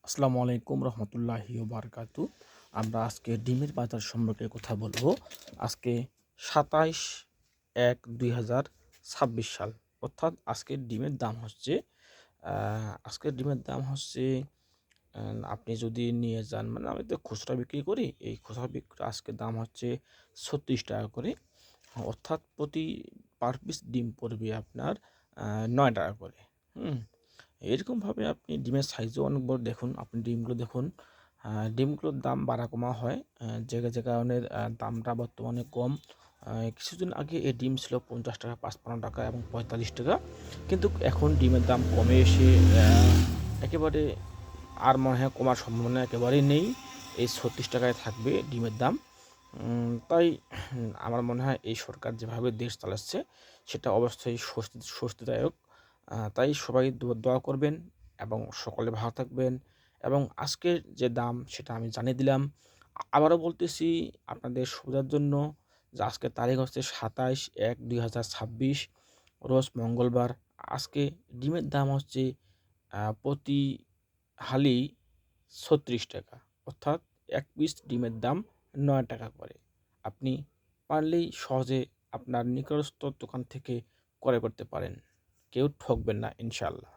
আসসালামু আলাইকুম রহমতুল্লাহি বারকাতু। আমরা আজকে ডিমের বাজার সম্পর্কে কথা বলবো। আজকে 27/1/2026 সাল, অর্থাৎ আজকের ডিমের দাম হচ্ছে আপনি যদি নিয়ে যান, মানে আমি তো খুচরা বিক্রি করি, এই খুচরা বিক্রি আজকের দাম হচ্ছে 36 টাকা করে, অর্থাৎ প্রতি পার পিস ডিম পড়বে আপনার 9 টাকা করে। এরকমভাবে আপনি ডিমের সাইজও অনেক বড়। দেখুন, আপনি ডিমগুলো দেখুন, ডিমগুলোর দাম বাড়া কমা হয়, জায়গায় যে কারণে দামটা বর্তমানে কম। কিছুদিন আগে এই ডিম ছিল 50 টাকা, 55 টাকা এবং 45 টাকা, কিন্তু এখন ডিমের দাম কমে এসে একেবারে আর মনে হয় কমার সম্ভাবনা একেবারেই নেই। এই 36 টাকায় থাকবে ডিমের দাম। তাই আমার মনে হয় এই সরকার যেভাবে দেশ চালাচ্ছে সেটা অবশ্যই স্বস্তিদায়ক। তাই সবাই দোয়া করবেন এবং সকলে ভালো থাকবেন। এবং আজকের যে দাম সেটা আমি জানিয়ে দিলাম। আবারও বলতেছি আপনাদের সুবিধার জন্য, যে আজকের তারিখ হচ্ছে 27/1/2026, রোজ মঙ্গলবার। আজকে ডিমের দাম হচ্ছে প্রতি হালি 36 টাকা, অর্থাৎ এক পিস ডিমের দাম 9 টাকা করে। আপনি পারলেই সহজে আপনার নিকটস্থ দোকান থেকে ক্রয় করতে পারেন। কেউ ঠকবেন না ইনশাআল্লাহ।